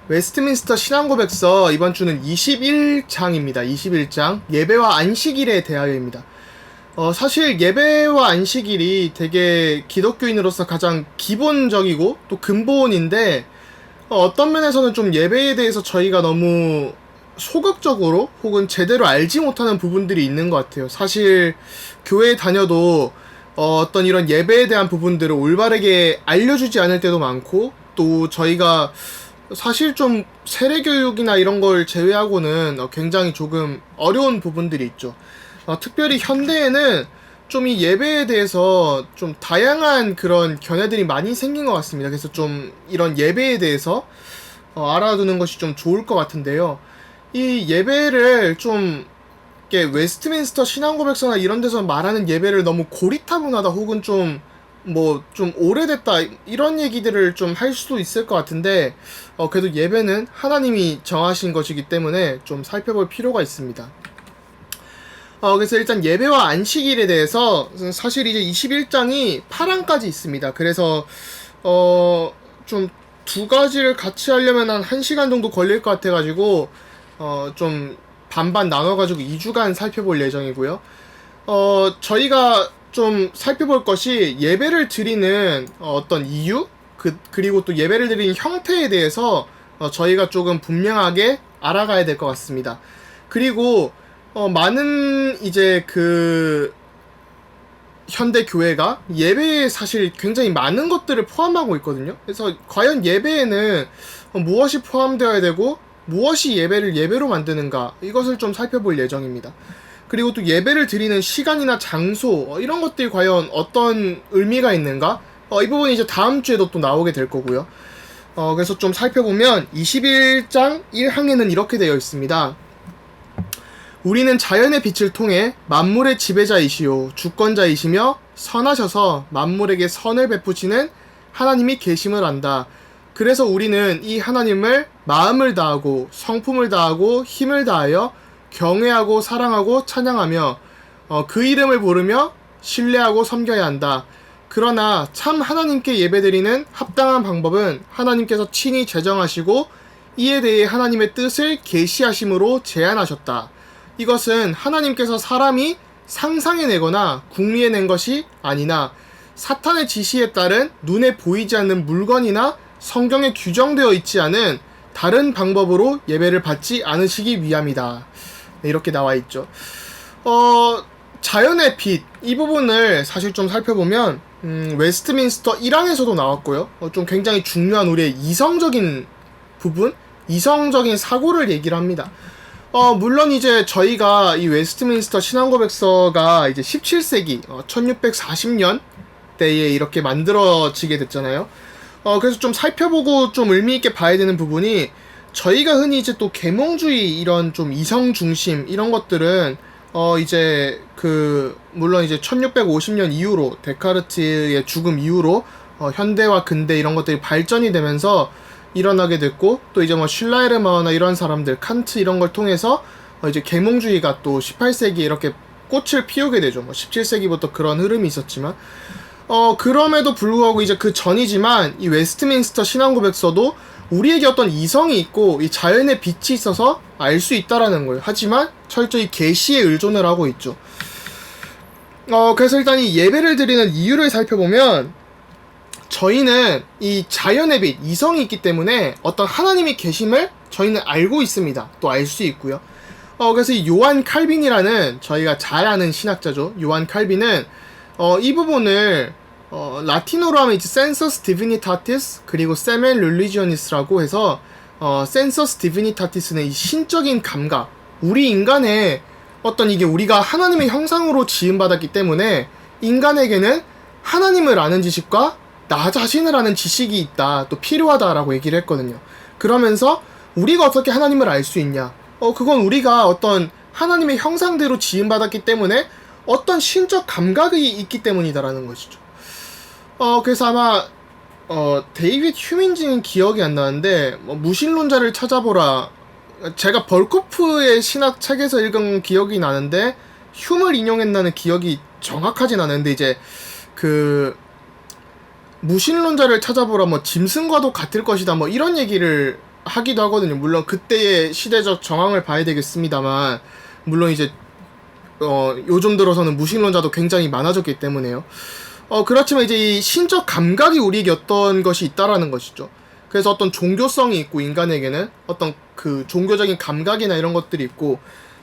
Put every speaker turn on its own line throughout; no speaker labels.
웨스트민스터 신앙고백서 이번 주는 21장입니다. 21장 예배와 안식일에 대하여입니다. 사실 예배와 안식일이 되게 기독교인으로서 가장 기본적이고 또 근본인데 어떤 면에서는 좀 예배에 대해서 저희가 너무 소극적으로 혹은 제대로 알지 못하는 부분들이 있는 것 같아요. 사실 교회에 다녀도 어떤 이런 예배에 대한 부분들을 올바르게 알려주지 않을 때도 많고, 또 저희가 사실 좀 세례교육이나 이런 걸 제외하고는 굉장히 조금 어려운 부분들이 있죠. 특별히 현대에는 좀 이 예배에 대해서 좀 다양한 그런 견해들이 많이 생긴 것 같습니다. 그래서 좀 이런 예배에 대해서 알아두는 것이 좀 좋을 것 같은데요. 이 예배를 좀 이렇게 웨스트민스터 신앙고백서나 이런 데서 말하는 예배를 너무 고리타분하다 혹은 좀 좀 오래됐다 이런 얘기들을 좀 할 수도 있을 것 같은데 그래도 예배는 하나님이 정하신 것이기 때문에 좀 살펴볼 필요가 있습니다. 그래서 일단 예배와 안식일에 대해서 사실 이제 21장이 8항까지 있습니다. 그래서 좀 두 가지를 같이 하려면 한 1시간 정도 걸릴 것 같아가지고 좀 반반 나눠가지고 2주간 살펴볼 예정이고요. 저희가 좀 살펴볼 것이 예배를 드리는 어떤 이유, 그리고 또 예배를 드리는 형태에 대해서 저희가 조금 분명하게 알아가야 될 것 같습니다. 그리고 많은 이제 현대 교회가 예배에 사실 굉장히 많은 것들을 포함하고 있거든요. 그래서 과연 예배에는 무엇이 포함되어야 되고 무엇이 예배를 예배로 만드는가, 이것을 좀 살펴볼 예정입니다. 그리고 또 예배를 드리는 시간이나 장소 이런 것들이 과연 어떤 의미가 있는가, 이 부분이 이제 다음 주에도 또 나오게 될 거고요. 그래서 좀 살펴보면 21장 1항에는 이렇게 되어 있습니다. 우리는 자연의 빛을 통해 만물의 지배자이시요 주권자이시며 선하셔서 만물에게 선을 베푸시는 하나님이 계심을 안다. 그래서 우리는 이 하나님을 마음을 다하고 성품을 다하고 힘을 다하여 경외하고 사랑하고 찬양하며 그 이름을 부르며 신뢰하고 섬겨야 한다. 그러나 참 하나님께 예배드리는 합당한 방법은 하나님께서 친히 제정하시고 이에 대해 하나님의 뜻을 계시하심으로 제안하셨다. 이것은 하나님께서 사람이 상상해내거나 궁리해낸 것이 아니나 사탄의 지시에 따른 눈에 보이지 않는 물건이나 성경에 규정되어 있지 않은 다른 방법으로 예배를 받지 않으시기 위함이다. 네, 이렇게 나와 있죠. 자연의 빛, 이 부분을 사실 좀 살펴보면 웨스트민스터 1항에서도 나왔고요. 좀 굉장히 중요한 우리의 이성적인 부분, 이성적인 사고를 얘기를 합니다. 물론 이제 저희가 이 웨스트민스터 신앙고백서가 이제 17세기 1640년 때에 이렇게 만들어지게 됐잖아요. 그래서 좀 살펴보고 좀 의미있게 봐야 되는 부분이, 저희가 흔히 이제 또 계몽주의 이런 좀 이성 중심 이런 것들은 이제 물론 이제 1650년 이후로 데카르트의 죽음 이후로 현대와 근대 이런 것들이 발전이 되면서 일어나게 됐고, 또 이제 슐라이르마나 이런 사람들, 칸트 이런 걸 통해서 이제 계몽주의가 또 18세기에 이렇게 꽃을 피우게 되죠. 17세기부터 그런 흐름이 있었지만 그럼에도 불구하고 이제 그 전이지만 이 웨스트민스터 신앙고백서도 우리에게 어떤 이성이 있고 이 자연의 빛이 있어서 알 수 있다라는 거예요. 하지만 철저히 계시에 의존을 하고 있죠. 그래서 일단 이 예배를 드리는 이유를 살펴보면, 저희는 이 자연의 빛, 이성이 있기 때문에 어떤 하나님이 계심을 저희는 알고 있습니다. 또 알 수 있고요. 그래서 이 요한 칼빈이라는 저희가 잘 아는 신학자죠. 요한 칼빈은 이 부분을 라틴어로 하면 이제 sensus divinitatis 그리고 semen religionis라고 해서 sensus divinitatis는 이 신적인 감각, 우리 인간의 어떤 이게 우리가 하나님의 형상으로 지음받았기 때문에 인간에게는 하나님을 아는 지식과 나 자신을 아는 지식이 있다, 또 필요하다라고 얘기를 했거든요. 그러면서 우리가 어떻게 하나님을 알 수 있냐? 그건 우리가 어떤 하나님의 형상대로 지음받았기 때문에 어떤 신적 감각이 있기 때문이다라는 것이죠. 그래서 아마 데이빗 휴민지는 기억이 안 나는데 무신론자를 찾아보라, 제가 벌코프의 신학 책에서 읽은 기억이 나는데 흉을 인용했다는 기억이 정확하진 않은데, 이제 무신론자를 찾아보라, 짐승과도 같을 것이다, 이런 얘기를 하기도 하거든요. 물론 그때의 시대적 정황을 봐야 되겠습니다만, 물론 이제 요즘 들어서는 무신론자도 굉장히 많아졌기 때문에요. 그렇지만 이제 이 신적 감각이 우리에게 어떤 것이 있다라는 것이죠. 그래서 어떤 종교성이 있고, 인간에게는 어떤 그 종교적인 감각이나 이런 것들이 있고,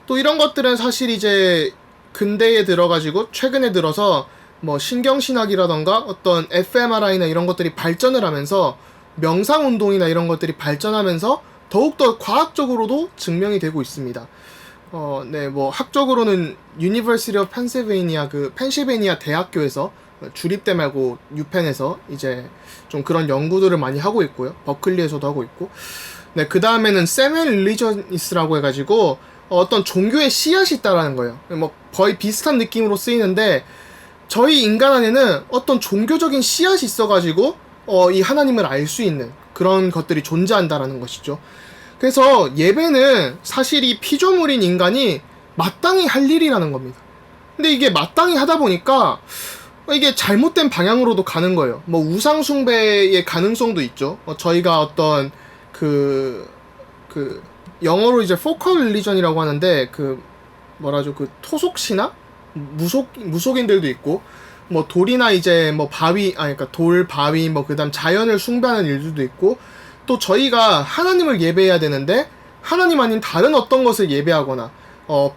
또 이런 것들은 사실 이제 근대에 들어가지고 최근에 들어서 뭐 신경신학이라던가 어떤 fMRI나 이런 것들이 발전을 하면서 명상운동이나 이런 것들이 발전하면서 더욱더 과학적으로도 증명이 되고 있습니다. 네, 뭐 학적으로는 University of Pennsylvania, 그 펜실베니아 대학교에서 주립대 말고 유펜에서 이제 좀 그런 연구들을 많이 하고 있고요. 버클리에서도 하고 있고. 네, 그 다음에는 세멘 릴리저니스라고 해가지고 어떤 종교의 씨앗이 있다라는 거예요. 뭐 거의 비슷한 느낌으로 쓰이는데, 저희 인간 안에는 어떤 종교적인 씨앗이 있어가지고 이 하나님을 알 수 있는 그런 것들이 존재한다라는 것이죠. 그래서 예배는 사실 이 피조물인 인간이 마땅히 할 일이라는 겁니다. 근데 이게 마땅히 하다 보니까 이게 잘못된 방향으로도 가는 거예요. 뭐 우상 숭배의 가능성도 있죠. 저희가 어떤 그 영어로 이제 포컬 릴리전이라고 하는데, 그 뭐라죠, 그 토속 신화? 무속인들도 있고, 뭐 돌이나 이제 뭐 바위, 그러니까 돌, 바위, 뭐 그다음 자연을 숭배하는 일들도 있고, 또 저희가 하나님을 예배해야 되는데 하나님 아닌 다른 어떤 것을 예배하거나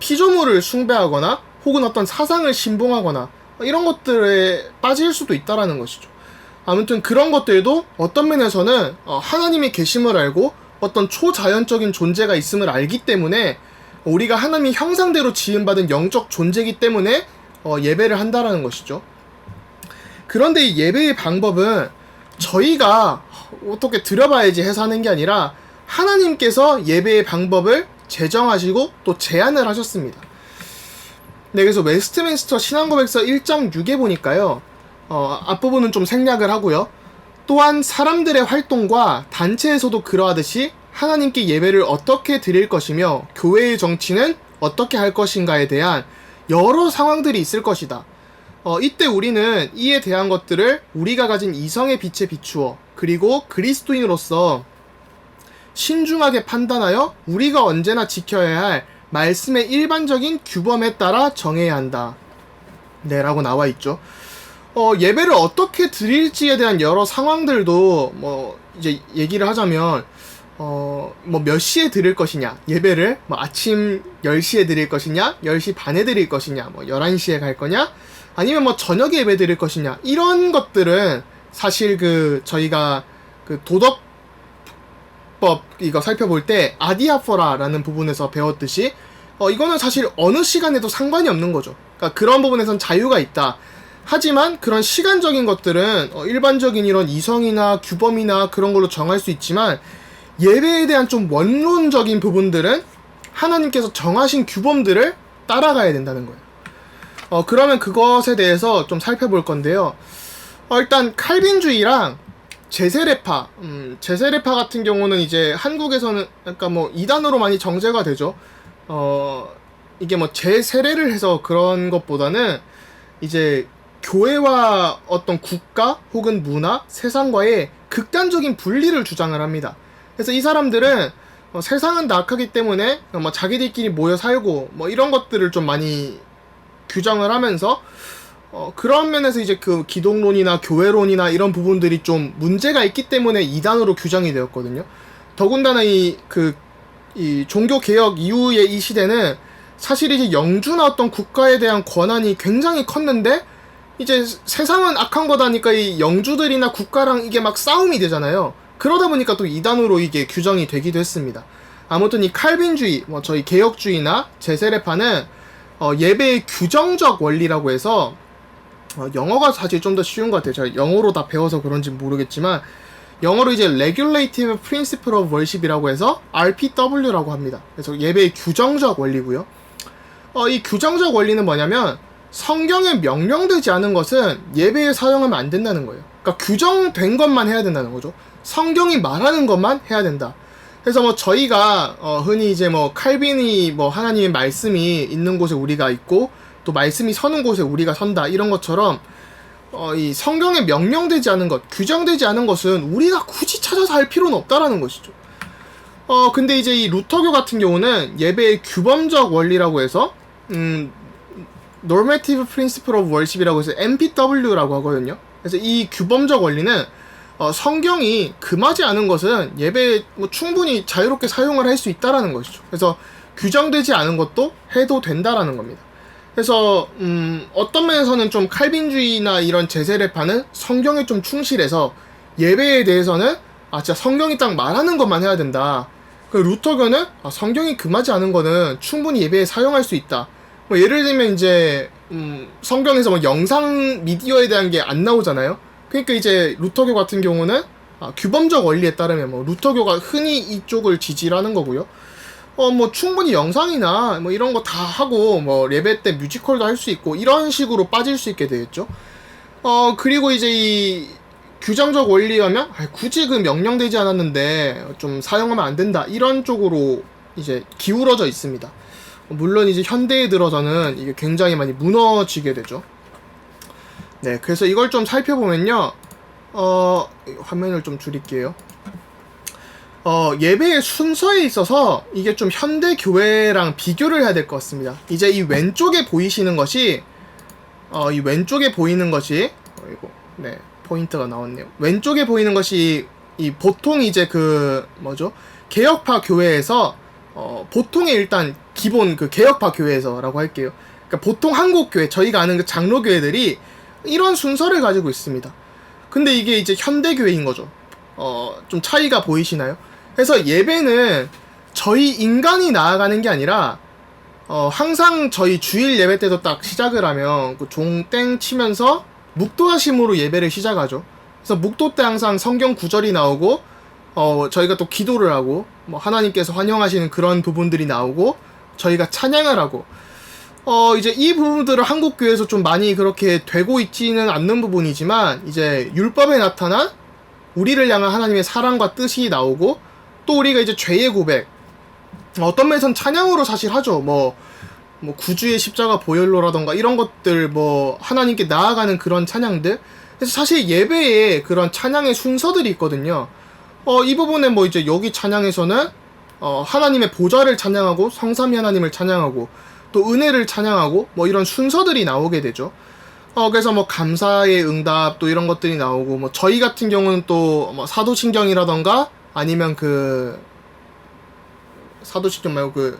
피조물을 숭배하거나 혹은 어떤 사상을 신봉하거나 이런 것들에 빠질 수도 있다라는 것이죠. 아무튼 그런 것들도 어떤 면에서는 하나님의 계심을 알고 어떤 초자연적인 존재가 있음을 알기 때문에, 우리가 하나님의 형상대로 지음받은 영적 존재이기 때문에 예배를 한다라는 것이죠. 그런데 이 예배의 방법은 저희가 어떻게 들여봐야지 해서 하는 게 아니라 하나님께서 예배의 방법을 제정하시고 또 제안을 하셨습니다. 네, 그래서 웨스트민스터 신앙고백서 1장 6에 보니까요, 앞부분은 좀 생략을 하고요. 또한 사람들의 활동과 단체에서도 그러하듯이 하나님께 예배를 어떻게 드릴 것이며 교회의 정치는 어떻게 할 것인가에 대한 여러 상황들이 있을 것이다. 이때 우리는 이에 대한 것들을 우리가 가진 이성의 빛에 비추어 그리고 그리스도인으로서 신중하게 판단하여 우리가 언제나 지켜야 할 말씀의 일반적인 규범에 따라 정해야 한다. 네, 라고 나와 있죠. 예배를 어떻게 드릴지에 대한 여러 상황들도 뭐 이제 얘기를 하자면 뭐 몇 시에 드릴 것이냐, 예배를 뭐 아침 10시에 드릴 것이냐, 10시 반에 드릴 것이냐, 뭐 11시에 갈 거냐, 아니면 뭐 저녁에 예배 드릴 것이냐, 이런 것들은 사실 저희가 도덕법 이거 살펴볼 때 아디아포라라는 부분에서 배웠듯이 이거는 사실 어느 시간에도 상관이 없는 거죠. 그러니까 그런 부분에선 자유가 있다. 하지만 그런 시간적인 것들은 일반적인 이런 이성이나 규범이나 그런 걸로 정할 수 있지만, 예배에 대한 좀 원론적인 부분들은 하나님께서 정하신 규범들을 따라가야 된다는 거예요. 그러면 그것에 대해서 좀 살펴볼 건데요. 일단 칼빈주의랑 제세례파, 제세례파 같은 경우는 이제 한국에서는 약간 뭐 이단으로 많이 정제가 되죠. 이게 뭐 제세례를 해서 그런 것보다는 이제 교회와 어떤 국가 혹은 문화, 세상과의 극단적인 분리를 주장을 합니다. 그래서 이 사람들은 세상은 낙하기 때문에 뭐 자기들끼리 모여 살고 뭐 이런 것들을 좀 많이 규정을 하면서 그런 면에서 이제 그 기독론이나 교회론이나 이런 부분들이 좀 문제가 있기 때문에 이단으로 규정이 되었거든요. 더군다나 이 종교 개혁 이후의 이 시대는 사실 이제 영주나 어떤 국가에 대한 권한이 굉장히 컸는데, 이제 세상은 악한 거다니까 이 영주들이나 국가랑 이게 막 싸움이 되잖아요. 그러다 보니까 또 이단으로 이게 규정이 되기도 했습니다. 아무튼 이 칼빈주의, 뭐 저희 개혁주의나 제세례파는 예배의 규정적 원리라고 해서 영어가 사실 좀 더 쉬운 것 같아요. 제가 영어로 다 배워서 그런지 모르겠지만 영어로 이제 Regulative Principle of Worship이라고 해서 RPW라고 합니다. 그래서 예배의 규정적 원리고요. 이 규정적 원리는 뭐냐면 성경에 명령되지 않은 것은 예배에 사용하면 안 된다는 거예요. 그러니까 규정된 것만 해야 된다는 거죠. 성경이 말하는 것만 해야 된다. 그래서 뭐 저희가 흔히 이제 뭐 칼빈이 뭐 하나님의 말씀이 있는 곳에 우리가 있고 또 말씀이 서는 곳에 우리가 선다, 이런 것처럼 이 성경에 명령되지 않은 것, 규정되지 않은 것은 우리가 굳이 찾아서 할 필요는 없다라는 것이죠. 근데 이제 이 루터교 같은 경우는 예배의 규범적 원리라고 해서, Normative Principle of Worship이라고 해서 NPW라고 하거든요. 그래서 이 규범적 원리는, 성경이 금하지 않은 것은 예배에 뭐 충분히 자유롭게 사용을 할 수 있다라는 것이죠. 그래서 규정되지 않은 것도 해도 된다라는 겁니다. 그래서, 어떤 면에서는 좀 칼빈주의나 이런 제세례파는 성경에 좀 충실해서 예배에 대해서는 진짜 성경이 딱 말하는 것만 해야 된다. 그 루터교는 성경이 금하지 않은 거는 충분히 예배에 사용할 수 있다. 뭐 예를 들면 이제 성경에서 뭐 영상 미디어에 대한 게 안 나오잖아요. 그러니까 이제 루터교 같은 경우는 규범적 원리에 따르면 뭐 루터교가 흔히 이쪽을 지지하는 거고요. 뭐 충분히 영상이나 뭐 이런 거 다 하고 뭐 예배 때 뮤지컬도 할 수 있고 이런 식으로 빠질 수 있게 되겠죠. 그리고 이제 이 규정적 원리라면 굳이 그 명령되지 않았는데 좀 사용하면 안 된다 이런 쪽으로 이제 기울어져 있습니다. 물론 이제 현대에 들어서는 이게 굉장히 많이 무너지게 되죠. 네, 그래서 이걸 좀 살펴보면요. 화면을 좀 줄일게요. 예배의 순서에 있어서 이게 좀 현대 교회랑 비교를 해야 될 것 같습니다. 이제 이 왼쪽에 보이시는 것이 이 왼쪽에 보이는 것이 네, 포인트가 나왔네요. 왼쪽에 보이는 것이 이 보통 이제 그 뭐죠? 개혁파 교회에서 보통의 일단 기본 그 개혁파 교회에서라고 할게요. 그러니까 보통 한국 교회 저희가 아는 그 장로 교회들이 이런 순서를 가지고 있습니다. 근데 이게 이제 현대 교회인 거죠. 좀 차이가 보이시나요? 그래서 예배는 저희 인간이 나아가는 게 아니라 항상 저희 주일 예배 때도 딱 시작을 하면 그 종땡 치면서 묵도하심으로 예배를 시작하죠. 그래서 묵도 때 항상 성경 구절이 나오고 저희가 또 기도를 하고 뭐 하나님께서 환영하시는 그런 부분들이 나오고 저희가 찬양을 하고 이제 이 부분들을 한국 교회에서 좀 많이 그렇게 되고 있지는 않는 부분이지만 이제 율법에 나타난 우리를 향한 하나님의 사랑과 뜻이 나오고 또 우리가 이제 죄의 고백 어떤 면에선 찬양으로 사실 하죠. 뭐 구주의 십자가 보혈로라던가 이런 것들 뭐 하나님께 나아가는 그런 찬양들. 그래서 사실 예배에 그런 찬양의 순서들이 있거든요. 이 부분에 뭐 이제 여기 찬양에서는 하나님의 보좌를 찬양하고 성삼위 하나님을 찬양하고 또 은혜를 찬양하고 뭐 이런 순서들이 나오게 되죠. 그래서 뭐 감사의 응답 또 이런 것들이 나오고 뭐 저희 같은 경우는 또 뭐 사도신경이라던가 아니면 그 사도신경 말고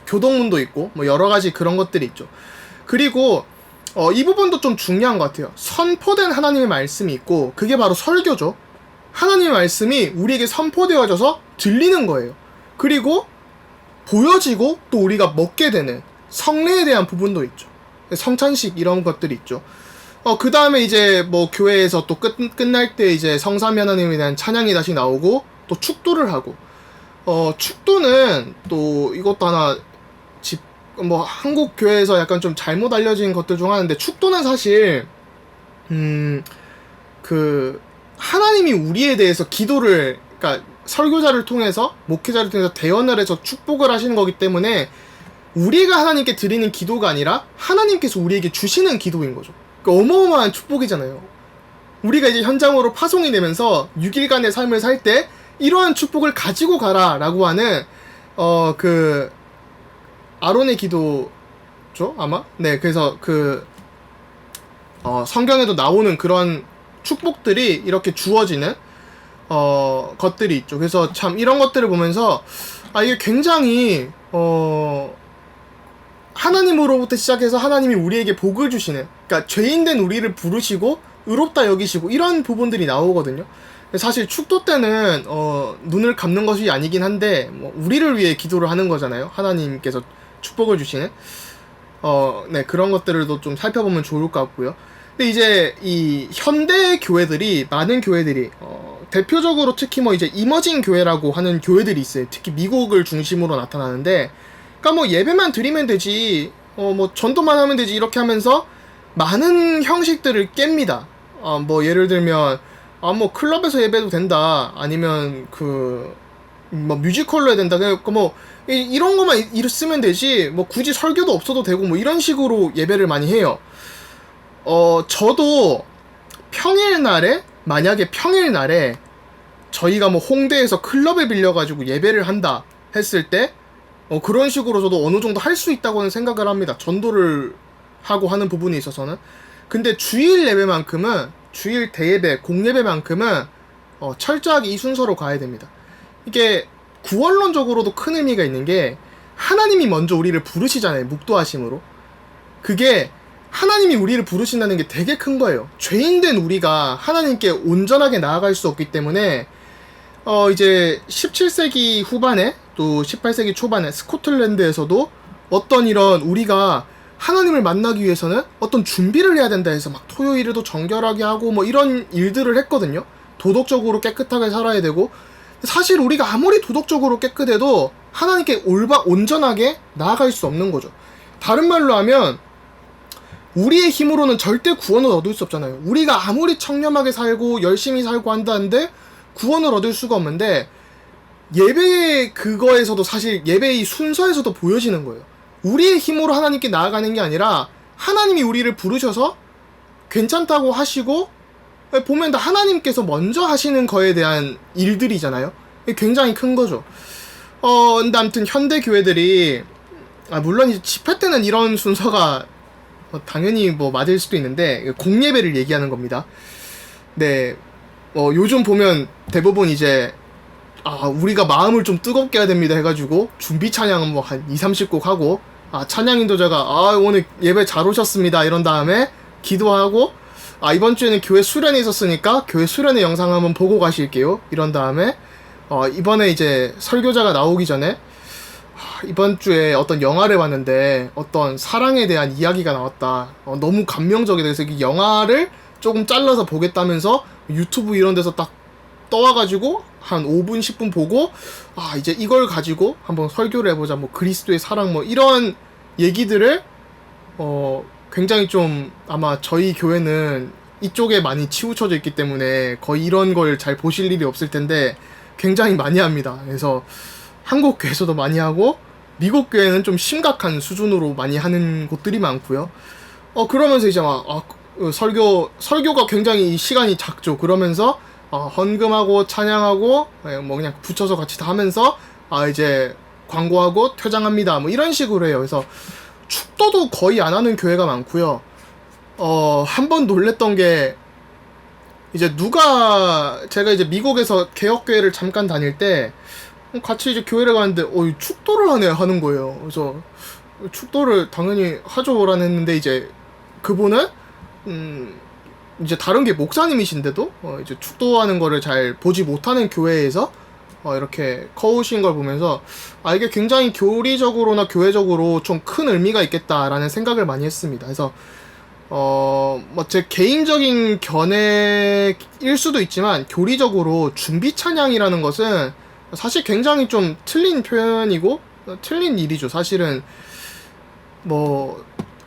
교동문도 있고 뭐 여러 가지 그런 것들이 있죠. 그리고 이 부분도 좀 중요한 것 같아요. 선포된 하나님의 말씀이 있고 그게 바로 설교죠. 하나님의 말씀이 우리에게 선포되어져서 들리는 거예요. 그리고 보여지고 또 우리가 먹게 되는 성례에 대한 부분도 있죠. 성찬식 이런 것들이 있죠. 그 다음에 이제 뭐 교회에서 또 끝날 때 이제 성삼위 하나님에 대한 찬양이 다시 나오고 또 축도를 하고 축도는 또 이것도 하나 뭐 한국 교회에서 약간 좀 잘못 알려진 것들 중 하나인데 축도는 사실 그 하나님이 우리에 대해서 기도를 그러니까 설교자를 통해서 목회자를 통해서 대언을 해서 축복을 하시는 거기 때문에 우리가 하나님께 드리는 기도가 아니라 하나님께서 우리에게 주시는 기도인 거죠. 그러니까 어마어마한 축복이잖아요. 우리가 이제 현장으로 파송이 되면서 6일간의 삶을 살 때 이러한 축복을 가지고 가라라고 하는 그 아론의 기도죠 아마. 네, 그래서 그 성경에도 나오는 그런 축복들이 이렇게 주어지는 것들이 있죠. 그래서 참 이런 것들을 보면서 이게 굉장히 하나님으로부터 시작해서 하나님이 우리에게 복을 주시는, 그러니까 죄인된 우리를 부르시고 의롭다 여기시고 이런 부분들이 나오거든요. 사실 축도 때는 눈을 감는 것이 아니긴 한데 뭐 우리를 위해 기도를 하는 거잖아요. 하나님께서 축복을 주시는 네, 그런 것들을 좀 살펴보면 좋을 것 같고요. 근데 이제 이 현대 교회들이 많은 교회들이 대표적으로 특히 뭐 이제 이머징 교회라고 하는 교회들이 있어요. 특히 미국을 중심으로 나타나는데, 그러니까 뭐 예배만 드리면 되지, 뭐 전도만 하면 되지 이렇게 하면서 많은 형식들을 깹니다. 뭐 예를 들면 뭐 클럽에서 예배도 된다, 아니면 뭐 뮤지컬로 해야 된다. 그러니까 뭐 이런 것만 쓰면 되지, 뭐 굳이 설교도 없어도 되고 뭐 이런 식으로 예배를 많이 해요. 저도 만약에 평일날에 저희가 뭐 홍대에서 클럽을 빌려가지고 예배를 한다 했을 때 그런 식으로 저도 어느 정도 할 수 있다고는 생각을 합니다. 전도를 하고 하는 부분에 있어서는. 근데 주일 예배만큼은, 주일 대예배, 공예배만큼은 철저하게 이 순서로 가야 됩니다. 이게 구원론적으로도 큰 의미가 있는 게, 하나님이 먼저 우리를 부르시잖아요. 묵도하심으로. 그게 하나님이 우리를 부르신다는 게 되게 큰 거예요. 죄인된 우리가 하나님께 온전하게 나아갈 수 없기 때문에 이제 17세기 후반에 또 18세기 초반에 스코틀랜드에서도 어떤 이런 우리가 하나님을 만나기 위해서는 어떤 준비를 해야 된다 해서 막 토요일에도 정결하게 하고 뭐 이런 일들을 했거든요. 도덕적으로 깨끗하게 살아야 되고, 사실 우리가 아무리 도덕적으로 깨끗해도 하나님께 온전하게 나아갈 수 없는 거죠. 다른 말로 하면 우리의 힘으로는 절대 구원을 얻을 수 없잖아요. 우리가 아무리 청렴하게 살고 열심히 살고 한다는데 구원을 얻을 수가 없는데, 예배의 그거에서도 사실 예배의 순서에서도 보여지는 거예요. 우리의 힘으로 하나님께 나아가는 게 아니라 하나님이 우리를 부르셔서 괜찮다고 하시고, 보면 다 하나님께서 먼저 하시는 거에 대한 일들이잖아요. 굉장히 큰 거죠. 근데 아무튼 현대 교회들이, 물론 이제 집회 때는 이런 순서가 당연히 뭐 맞을 수도 있는데, 공예배를 얘기하는 겁니다. 네, 요즘 보면 대부분 이제 우리가 마음을 좀 뜨겁게 해야 됩니다 해가지고 준비 찬양은 뭐 한 2-30곡 하고, 찬양 인도자가 오늘 예배 잘 오셨습니다 이런 다음에 기도하고, 이번 주에는 교회 수련회 있었으니까 교회 수련회 영상 한번 보고 가실게요 이런 다음에 이번에 이제 설교자가 나오기 전에 이번 주에 어떤 영화를 봤는데 어떤 사랑에 대한 이야기가 나왔다, 너무 감명적이다, 그래서 이 영화를 조금 잘라서 보겠다면서 유튜브 이런 데서 딱 떠와가지고 한 5분 10분 보고, 이제 이걸 가지고 한번 설교를 해보자, 뭐 그리스도의 사랑 뭐 이런 얘기들을 굉장히 좀, 아마 저희 교회는 이쪽에 많이 치우쳐져 있기 때문에 거의 이런 걸 잘 보실 일이 없을 텐데 굉장히 많이 합니다. 그래서 한국 교회에서도 많이 하고 미국 교회는 좀 심각한 수준으로 많이 하는 곳들이 많고요. 그러면서 이제 막 설교가 굉장히 시간이 작죠. 그러면서 헌금하고 찬양하고 뭐 그냥 붙여서 같이 다 하면서 이제 광고하고 퇴장합니다 뭐 이런 식으로 해요. 그래서 축도도 거의 안 하는 교회가 많고요. 한 번 놀랬던 게, 이제 제가 이제 미국에서 개혁교회를 잠깐 다닐 때 같이 이제 교회를 가는데 축도를 하는 거예요. 그래서 축도를 당연히 하죠라는 했는데, 이제 그분은 이제 다른 게 목사님이신데도 이제 축도하는 거를 잘 보지 못하는 교회에서 이렇게 커오신 걸 보면서 이게 굉장히 교리적으로나 교회적으로 좀 큰 의미가 있겠다라는 생각을 많이 했습니다. 그래서 뭐 제 개인적인 견해일 수도 있지만, 교리적으로 준비 찬양이라는 것은 사실 굉장히 좀 틀린 표현이고 틀린 일이죠. 사실은 뭐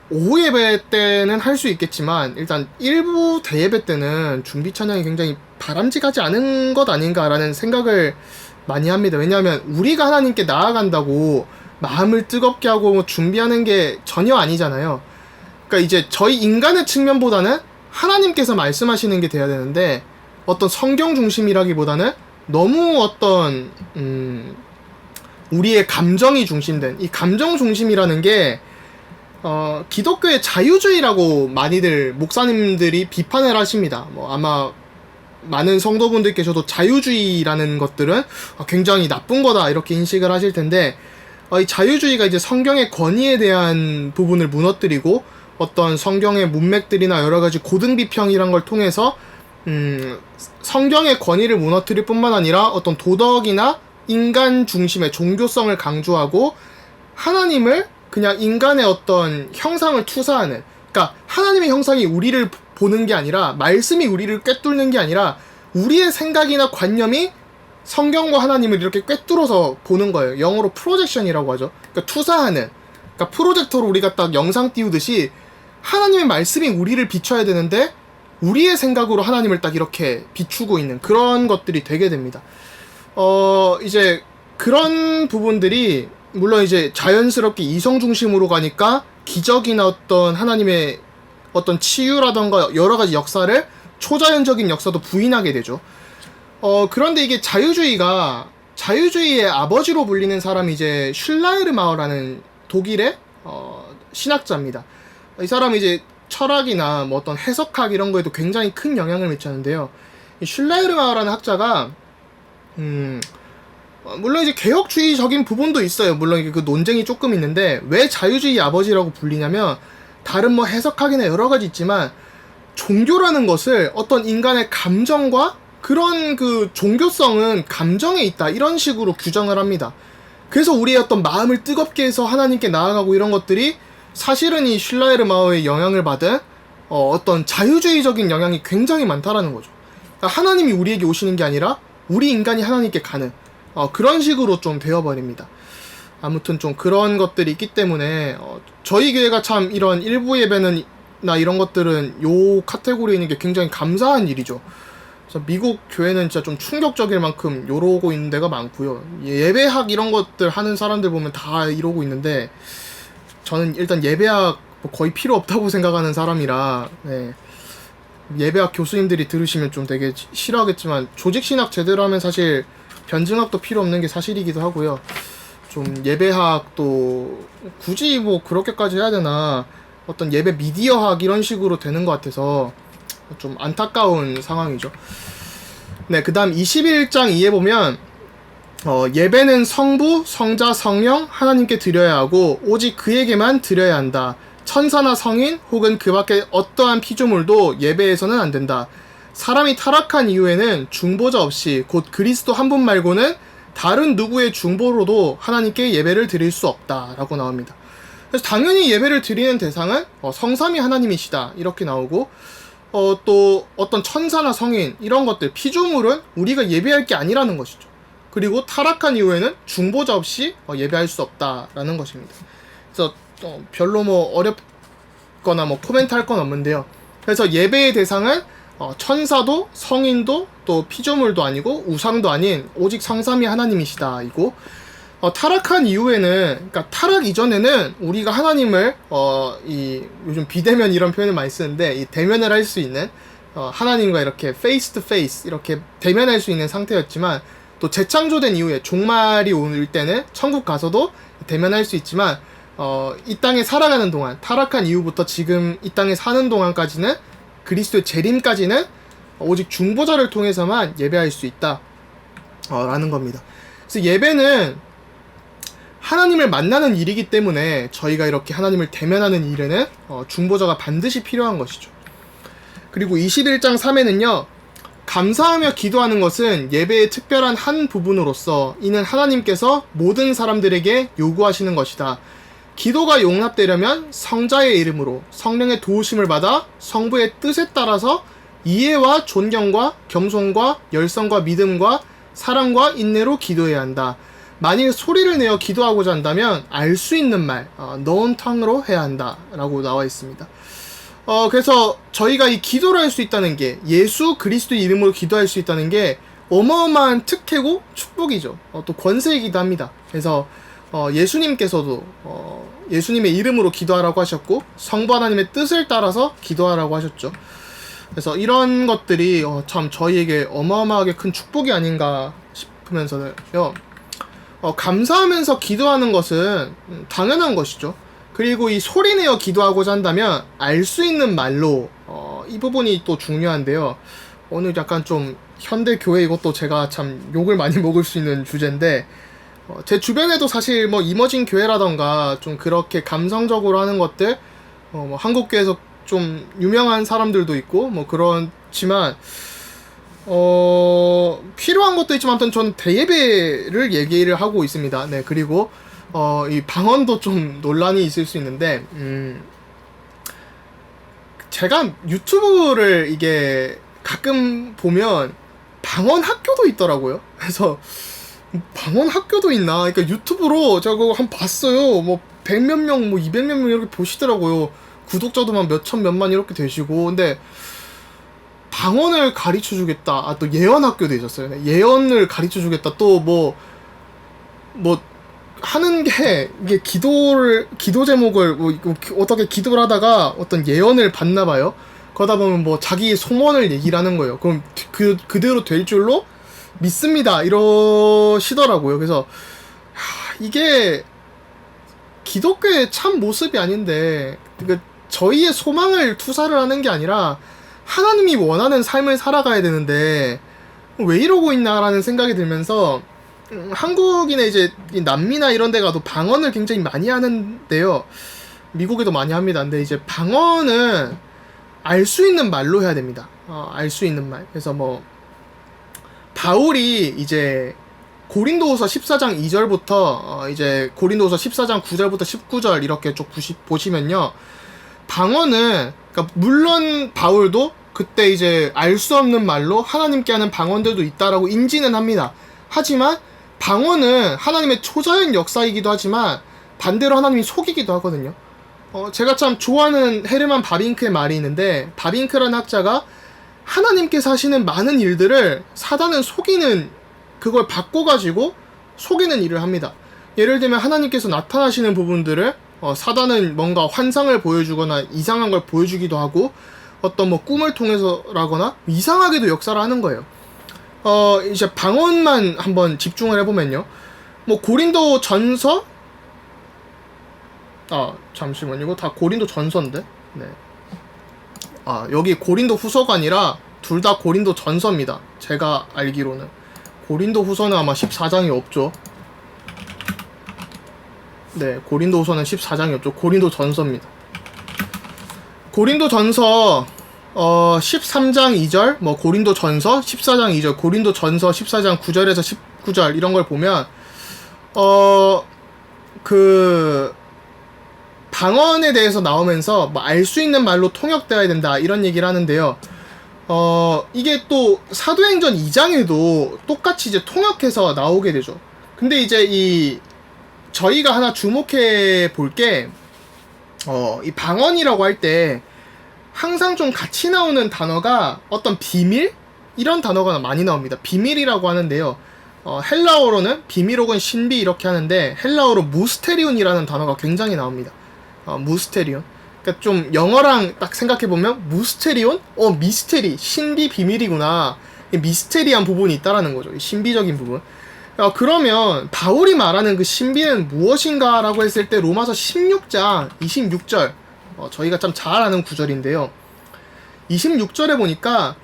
오후 예배 때는 할 수 있겠지만, 일단 일부 대예배 때는 준비 찬양이 굉장히 바람직하지 않은 것 아닌가라는 생각을 많이 합니다. 왜냐하면 우리가 하나님께 나아간다고 마음을 뜨겁게 하고 준비하는 게 전혀 아니잖아요. 그러니까 이제 저희 인간의 측면보다는 하나님께서 말씀하시는 게 돼야 되는데, 어떤 성경 중심이라기보다는 너무 어떤 우리의 감정이 중심된, 이 감정 중심이라는 게 기독교의 자유주의라고 많이들 목사님들이 비판을 하십니다. 뭐 아마 많은 성도분들께서도 자유주의라는 것들은 굉장히 나쁜 거다 이렇게 인식을 하실 텐데, 이 자유주의가 이제 성경의 권위에 대한 부분을 무너뜨리고 어떤 성경의 문맥들이나 여러 가지 고등비평이란 걸 통해서 성경의 권위를 무너뜨릴 뿐만 아니라 어떤 도덕이나 인간 중심의 종교성을 강조하고, 하나님을 그냥 인간의 어떤 형상을 투사하는, 그러니까 하나님의 형상이 우리를 보는 게 아니라, 말씀이 우리를 꿰뚫는 게 아니라 우리의 생각이나 관념이 성경과 하나님을 이렇게 꿰뚫어서 보는 거예요. 영어로 프로젝션이라고 하죠. 그러니까 투사하는, 그러니까 프로젝터로 우리가 딱 영상 띄우듯이 하나님의 말씀이 우리를 비춰야 되는데 우리의 생각으로 하나님을 딱 이렇게 비추고 있는 그런 것들이 되게 됩니다. 이제 그런 부분들이 물론 이제 자연스럽게 이성 중심으로 가니까 기적이나 어떤 하나님의 어떤 치유라던가 여러 가지 역사를, 초자연적인 역사도 부인하게 되죠. 그런데 이게 자유주의의 아버지로 불리는 사람이 이제 슐라이르마어라는 독일의 신학자입니다. 이 사람이 이제 철학이나 뭐 어떤 해석학 이런 거에도 굉장히 큰 영향을 미쳤는데요. 이 슐라이르마어라는 학자가 물론 이제 개혁주의적인 부분도 있어요. 물론 이게 그 논쟁이 조금 있는데 왜 자유주의 아버지라고 불리냐면 다른 뭐 해석학이나 여러 가지 있지만 종교라는 것을 어떤 인간의 감정과 그런 그 종교성은 감정에 있다 이런 식으로 규정을 합니다. 그래서 우리의 어떤 마음을 뜨겁게 해서 하나님께 나아가고 이런 것들이 사실은 이 슐라이르마어의 영향을 받은 어떤 자유주의적인 영향이 굉장히 많다라는 거죠. 그러니까 하나님이 우리에게 오시는 게 아니라 우리 인간이 하나님께 가는 그런 식으로 좀 되어버립니다. 아무튼 좀 그런 것들이 있기 때문에 저희 교회가 참 이런 일부 예배는 나 이런 것들은 요 카테고리에 있는 게 굉장히 감사한 일이죠. 그래서 미국 교회는 진짜 좀 충격적일 만큼 이러고 있는 데가 많고요. 예배학 이런 것들 하는 사람들 보면 다 이러고 있는데 저는 일단 예배학 뭐 거의 필요 없다고 생각하는 사람이라 네. 예배학 교수님들이 들으시면 좀 되게 싫어하겠지만 조직신학 제대로 하면 사실 변증학도 필요 없는 게 사실이기도 하고요. 좀 예배학도 굳이 뭐 그렇게까지 해야 되나 어떤 예배 미디어학 이런 식으로 되는 것 같아서 좀 안타까운 상황이죠. 네, 그 다음 21장 2에 보면 예배는 성부, 성자, 성령 하나님께 드려야 하고 오직 그에게만 드려야 한다. 천사나 성인 혹은 그 밖에 어떠한 피조물도 예배에서는 안 된다. 사람이 타락한 이후에는 중보자 없이 곧 그리스도 한 분 말고는 다른 누구의 중보로도 하나님께 예배를 드릴 수 없다 라고 나옵니다. 그래서 당연히 예배를 드리는 대상은 성삼위 하나님이시다 이렇게 나오고 또 어떤 천사나 성인 이런 것들 피조물은 우리가 예배할 게 아니라는 것이죠. 그리고 타락한 이후에는 중보자 없이 예배할 수 없다라는 것입니다. 그래서 별로 뭐 어렵거나 뭐 코멘트 할 건 없는데요. 그래서 예배의 대상은 천사도 성인도 또 피조물도 아니고 우상도 아닌 오직 성삼위 하나님이시다 이고 타락한 이후에는, 그러니까 타락 이전에는 우리가 하나님을 이 요즘 비대면 이런 표현을 많이 쓰는데 이 대면을 할 수 있는 하나님과 이렇게 페이스 투 페이스 이렇게 대면할 수 있는 상태였지만 또 재창조된 이후에 종말이 올 때는 천국 가서도 대면할 수 있지만 이 땅에 살아가는 동안 타락한 이후부터 지금 이 땅에 사는 동안까지는 그리스도의 재림까지는 오직 중보자를 통해서만 예배할 수 있다 라는 겁니다. 그래서 예배는 하나님을 만나는 일이기 때문에 저희가 이렇게 하나님을 대면하는 일에는 중보자가 반드시 필요한 것이죠. 그리고 21장 3에는요. 감사하며 기도하는 것은 예배의 특별한 한 부분으로서 이는 하나님께서 모든 사람들에게 요구하시는 것이다. 기도가 용납되려면 성자의 이름으로 성령의 도우심을 받아 성부의 뜻에 따라서 이해와 존경과 겸손과 열성과 믿음과 사랑과 인내로 기도해야 한다. 만일 소리를 내어 기도하고자 한다면 알 수 있는 말, known tongue로 해야 한다 라고 나와 있습니다. 그래서 저희가 이 기도를 할 수 있다는 게 예수 그리스도의 이름으로 기도할 수 있다는 게 어마어마한 특혜고 축복이죠. 또 권세이기도 합니다. 그래서 예수님께서도 예수님의 이름으로 기도하라고 하셨고 성부 하나님의 뜻을 따라서 기도하라고 하셨죠. 그래서 이런 것들이 참 저희에게 어마어마하게 큰 축복이 아닌가 싶으면서요. 감사하면서 기도하는 것은 당연한 것이죠. 그리고 이 소리내어 기도하고자 한다면 알 수 있는 말로 이 부분이 또 중요한데요. 오늘 약간 좀 현대 교회 이것도 제가 참 욕을 많이 먹을 수 있는 주제인데 제 주변에도 사실 뭐 이머징 교회라던가 좀 그렇게 감성적으로 하는 것들 뭐 한국 교회에서 좀 유명한 사람들도 있고 뭐 그렇지만 필요한 것도 있지만 아무튼 저는 대예배를 얘기를 하고 있습니다. 네, 그리고 이 방언도 좀 논란이 있을 수 있는데 제가 유튜브를 이게 가끔 보면 방언 학교도 있더라고요. 그래서 방언 학교도 있나? 그러니까 유튜브로 제가 그거 한번 봤어요. 뭐 100몇 명, 뭐 200몇 명 이렇게 보시더라고요. 구독자도 막 몇천 몇만 이렇게 되시고. 근데 방언을 가르쳐 주겠다. 또 예언 학교도 있었어요. 예언을 가르쳐 주겠다. 또 뭐 하는 게 이게 기도 제목을 뭐 어떻게 기도를 하다가 어떤 예언을 받나 봐요. 그러다 보면 뭐 자기 소원을 얘기를 하는 거예요. 그럼 그대로 될 줄로 믿습니다 이러시더라고요. 그래서 이게 기독교의 참 모습이 아닌데, 저희의 소망을 투사를 하는 게 아니라 하나님이 원하는 삶을 살아가야 되는데 왜 이러고 있나라는 생각이 들면서, 한국인의 이제 남미나 이런 데 가도 방언을 굉장히 많이 하는데요. 미국에도 많이 합니다. 근데 이제 방언은 알 수 있는 말로 해야 됩니다. 알 수 있는 말. 그래서 뭐 바울이 이제 고린도후서 14장 2절부터 이제 고린도후서 14장 9절부터 19절 이렇게 쭉 보시면요. 방언은, 그러니까 물론 바울도 그때 이제 알 수 없는 말로 하나님께 하는 방언들도 있다라고 인지는 합니다. 하지만 방언은 하나님의 초자연 역사이기도 하지만 반대로 하나님이 속이기도 하거든요. 제가 참 좋아하는 헤르만 바빙크의 말이 있는데, 바빙크라는 학자가 하나님께서 하시는 많은 일들을 사단은 속이는, 그걸 바꿔가지고 속이는 일을 합니다. 예를 들면 하나님께서 나타나시는 부분들을 사단은 뭔가 환상을 보여주거나 이상한 걸 보여주기도 하고, 어떤 뭐 꿈을 통해서라거나 이상하게도 역사를 하는 거예요. 이제 방언만 한번 집중을 해보면요. 뭐 고린도 전서, 잠시만요. 이거 다 고린도 전서인데? 네. 여기 고린도 후서가 아니라 둘 다 고린도 전서입니다. 제가 알기로는. 고린도 후서는 아마 14장이 없죠. 네, 고린도 후서는 14장이 없죠. 고린도 전서입니다. 고린도 전서 13장 2절, 뭐 고린도 전서 14장 2절, 고린도 전서 14장 9절에서 19절 이런 걸 보면 그 방언에 대해서 나오면서 뭐 알 수 있는 말로 통역되어야 된다 이런 얘기를 하는데요. 이게 또 사도행전 2장에도 똑같이 이제 통역해서 나오게 되죠. 근데 이제 저희가 하나 주목해 볼 게, 이 방언이라고 할 때 항상 좀 같이 나오는 단어가 어떤 비밀? 이런 단어가 많이 나옵니다. 비밀이라고 하는데요. 헬라어로는 비밀 혹은 신비 이렇게 하는데, 헬라어로 무스테리온이라는 단어가 굉장히 나옵니다. 무스테리온. 그러니까 좀 영어랑 딱 생각해보면 무스테리온? 미스테리, 신비, 비밀이구나. 미스테리한 부분이 있다라는 거죠. 신비적인 부분. 그러면 바울이 말하는 그 신비는 무엇인가 라고 했을 때 로마서 16장 26절, 저희가 참 잘 아는 구절인데요. 26절에 보니까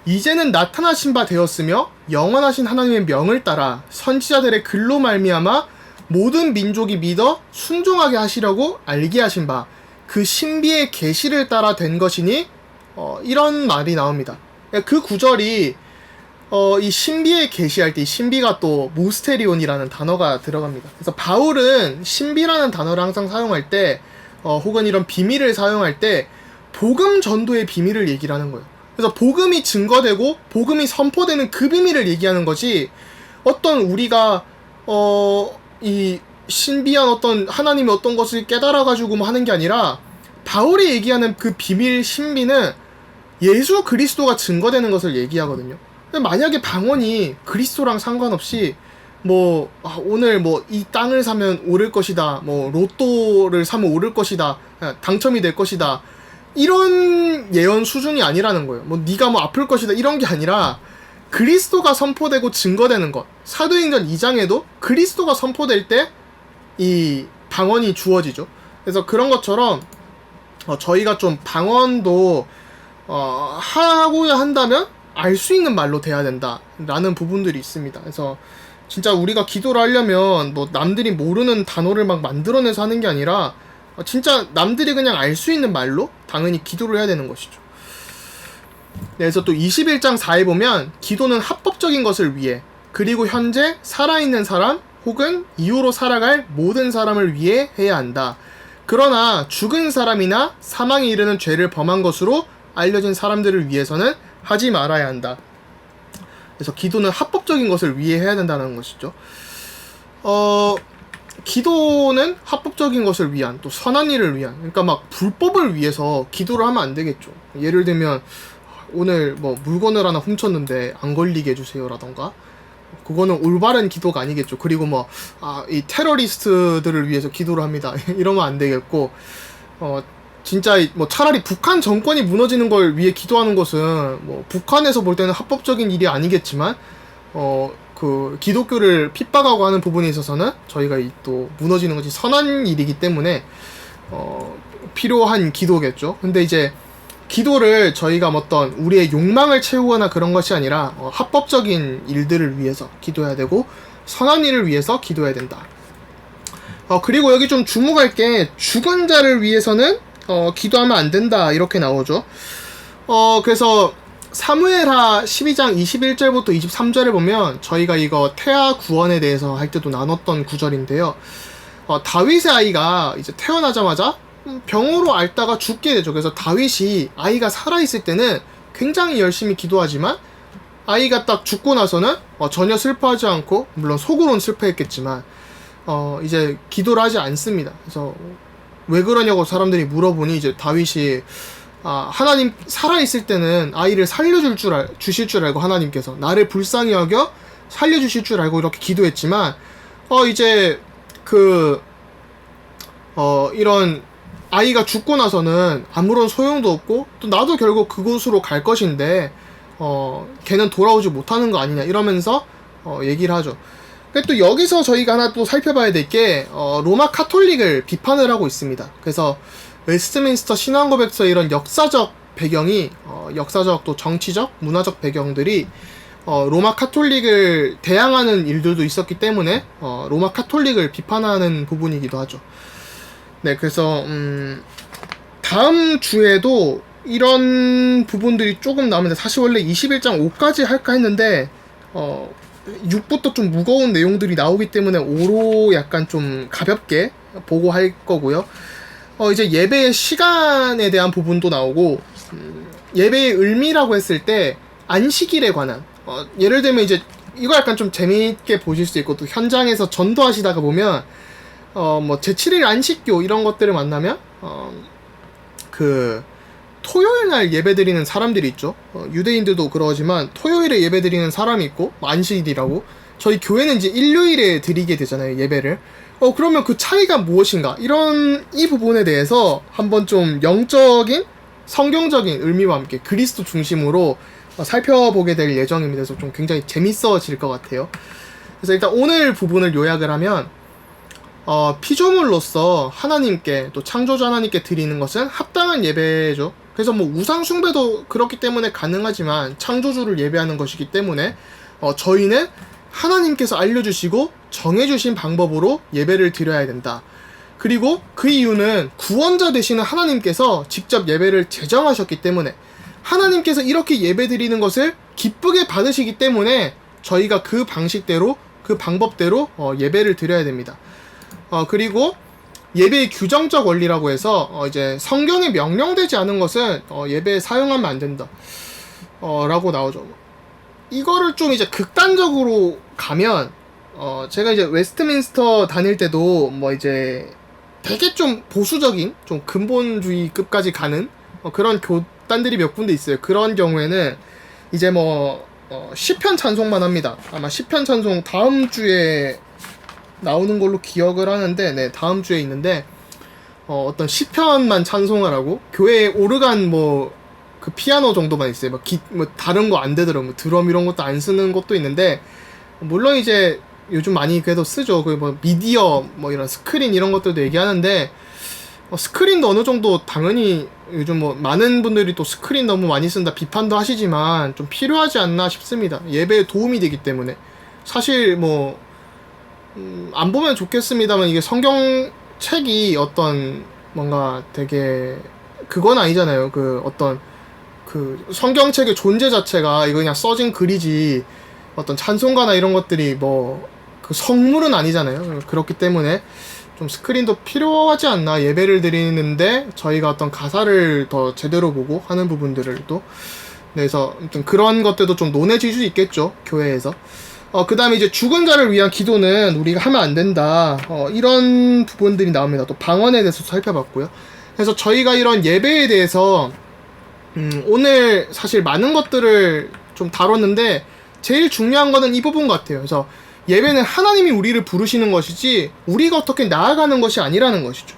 이제는 나타나신 바 되었으며 영원하신 하나님의 명을 따라 선지자들의 글로 말미암아 모든 민족이 믿어 순종하게 하시려고 알게 하신 바 그 신비의 계시를 따라 된 것이니, 이런 말이 나옵니다. 그 구절이 이 신비의 계시할 때 이 신비가 또 무스테리온이라는 단어가 들어갑니다. 그래서 바울은 신비라는 단어를 항상 사용할 때, 혹은 이런 비밀을 사용할 때 복음 전도의 비밀을 얘기를 하는 거예요. 그래서 복음이 증거되고 복음이 선포되는 그 비밀을 얘기하는 거지, 어떤 우리가 이 신비한 어떤 하나님의 어떤 것을 깨달아가지고 뭐 하는 게 아니라, 바울이 얘기하는 그 비밀 신비는 예수 그리스도가 증거되는 것을 얘기하거든요. 만약에 방언이 그리스도랑 상관없이 뭐 오늘 뭐 이 땅을 사면 오를 것이다, 뭐 로또를 사면 오를 것이다, 당첨이 될 것이다, 이런 예언 수준이 아니라는 거예요. 뭐 네가 뭐 아플 것이다 이런 게 아니라 그리스도가 선포되고 증거되는 것. 사도행전 2장에도 그리스도가 선포될 때 이 방언이 주어지죠. 그래서 그런 것처럼 저희가 좀 방언도 하고자 한다면 알 수 있는 말로 돼야 된다라는 부분들이 있습니다. 그래서 진짜 우리가 기도를 하려면 뭐 남들이 모르는 단어를 막 만들어내서 하는 게 아니라 진짜 남들이 그냥 알 수 있는 말로 당연히 기도를 해야 되는 것이죠. 그래서 또 21장 4에 보면 기도는 합법적인 것을 위해, 그리고 현재 살아있는 사람 혹은 이후로 살아갈 모든 사람을 위해 해야 한다. 그러나 죽은 사람이나 사망에 이르는 죄를 범한 것으로 알려진 사람들을 위해서는 하지 말아야 한다. 그래서 기도는 합법적인 것을 위해 해야 된다는 것이죠. 기도는 합법적인 것을 위한, 또 선한 일을 위한, 그러니까 막 불법을 위해서 기도를 하면 안 되겠죠. 예를 들면 오늘 뭐 물건을 하나 훔쳤는데 안 걸리게 해주세요라던가, 그거는 올바른 기도가 아니겠죠. 그리고 뭐 이 테러리스트들을 위해서 기도를 합니다 이러면 안 되겠고, 진짜 뭐 차라리 북한 정권이 무너지는 걸 위해 기도하는 것은 뭐 북한에서 볼 때는 합법적인 일이 아니겠지만, 그 기독교를 핍박하고 하는 부분에 있어서는 저희가 또 무너지는 것이 선한 일이기 때문에 필요한 기도겠죠. 근데 이제 기도를 저희가 어떤 우리의 욕망을 채우거나 그런 것이 아니라 합법적인 일들을 위해서 기도해야 되고 선한 일을 위해서 기도해야 된다. 그리고 여기 좀 주목할 게 죽은 자를 위해서는 기도하면 안 된다 이렇게 나오죠. 그래서 사무엘하 12장 21절부터 23절에 보면 저희가 이거 태아 구원에 대해서 할 때도 나눴던 구절인데요. 다윗의 아이가 이제 태어나자마자 병으로 앓다가 죽게 되죠. 그래서 다윗이 아이가 살아있을 때는 굉장히 열심히 기도하지만 아이가 딱 죽고 나서는 전혀 슬퍼하지 않고, 물론 속으로는 슬퍼했겠지만 이제 기도를 하지 않습니다. 그래서 왜 그러냐고 사람들이 물어보니 이제 다윗이 하나님 살아있을 때는 아이를 주실 줄 알고 하나님께서 나를 불쌍히 여겨 살려주실 줄 알고 이렇게 기도했지만 이제 이런 아이가 죽고 나서는 아무런 소용도 없고 또 나도 결국 그곳으로 갈 것인데 걔는 돌아오지 못하는 거 아니냐 이러면서 얘기를 하죠. 근데 또 여기서 저희가 하나 또 살펴봐야 될 게 로마 카톨릭을 비판을 하고 있습니다. 그래서 웨스트민스터 신앙고백서의 이런 역사적 배경이 역사적 또 정치적 문화적 배경들이 로마 카톨릭을 대항하는 일들도 있었기 때문에 로마 카톨릭을 비판하는 부분이기도 하죠. 네, 그래서 다음 주에도 이런 부분들이 조금 나오는데, 사실 원래 21장 5까지 할까 했는데 6부터 좀 무거운 내용들이 나오기 때문에 5로 약간 좀 가볍게 보고 할 거고요. 이제 예배의 시간에 대한 부분도 나오고, 예배의 의미라고 했을 때 안식일에 관한, 예를 들면 이제 이거 약간 좀 재미있게 보실 수 있고, 또 현장에서 전도하시다가 보면 뭐 제7일 안식교 이런 것들을 만나면 토요일 날 예배 드리는 사람들이 있죠. 유대인들도 그러지만 토요일에 예배 드리는 사람이 있고, 안식일이라고. 저희 교회는 이제 일요일에 드리게 되잖아요, 예배를. 그러면 그 차이가 무엇인가? 이 부분에 대해서 한번 좀 영적인, 성경적인 의미와 함께 그리스도 중심으로 살펴보게 될 예정입니다. 그래서 좀 굉장히 재밌어질 것 같아요. 그래서 일단 오늘 부분을 요약을 하면, 피조물로서 하나님께, 또 창조자 하나님께 드리는 것은 합당한 예배죠. 그래서 뭐 우상숭배도 그렇기 때문에 가능하지만 창조주를 예배하는 것이기 때문에 저희는 하나님께서 알려주시고 정해주신 방법으로 예배를 드려야 된다. 그리고 그 이유는 구원자 되시는 하나님께서 직접 예배를 제정하셨기 때문에, 하나님께서 이렇게 예배 드리는 것을 기쁘게 받으시기 때문에 저희가 그 방식대로, 그 방법대로 예배를 드려야 됩니다. 그리고 예배의 규정적 원리라고 해서 이제 성경에 명령되지 않은 것은 예배에 사용하면 안 된다 라고 나오죠. 이거를 좀 이제 극단적으로 가면 제가 이제 웨스트민스터 다닐 때도 뭐 이제 되게 좀 보수적인, 좀 근본주의급까지 가는 그런 교단들이 몇 군데 있어요. 그런 경우에는 이제 뭐 시편 찬송만 합니다. 아마 시편 찬송 다음 주에 나오는 걸로 기억을 하는데, 네, 다음 주에 있는데 어떤 시편만 찬송을 하고 교회에 오르간 그 피아노 정도만 있어요. 뭐 다른 거 안 되더라고요. 뭐 드럼 이런 것도 안 쓰는 것도 있는데, 물론 이제 요즘 많이 그래도 쓰죠. 미디어 이런 스크린 이런 것들도 얘기하는데, 스크린도 어느 정도 당연히 요즘 많은 분들이 또 스크린 너무 많이 쓴다 비판도 하시지만 좀 필요하지 않나 싶습니다. 예배에 도움이 되기 때문에. 사실 안 보면 좋겠습니다만, 이게 성경책이 어떤 뭔가 되게 그건 아니잖아요. 어떤 성경책의 존재 자체가 이거 그냥 써진 글이지 어떤 찬송가나 이런 것들이 그 성물은 아니잖아요. 그렇기 때문에 좀 스크린도 필요하지 않나, 예배를 드리는데 저희가 어떤 가사를 더 제대로 보고 하는 부분들을 또. 그래서 아무튼 그런 것들도 좀 논해질 수 있겠죠, 교회에서. 그 다음에 이제 죽은 자를 위한 기도는 우리가 하면 안 된다. 이런 부분들이 나옵니다. 또 방언에 대해서 살펴봤고요. 그래서 저희가 이런 예배에 대해서 오늘 사실 많은 것들을 좀 다뤘는데, 제일 중요한 거는 이 부분 같아요. 그래서 예배는 하나님이 우리를 부르시는 것이지 우리가 어떻게 나아가는 것이 아니라는 것이죠.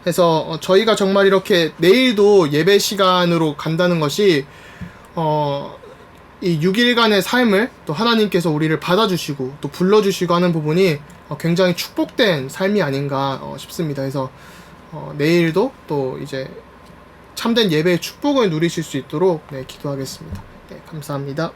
그래서 저희가 정말 이렇게 내일도 예배 시간으로 간다는 것이 이 6일간의 삶을 또 하나님께서 우리를 받아주시고 또 불러주시고 하는 부분이 굉장히 축복된 삶이 아닌가 싶습니다. 그래서 내일도 또 이제 참된 예배의 축복을 누리실 수 있도록 기도하겠습니다. 감사합니다.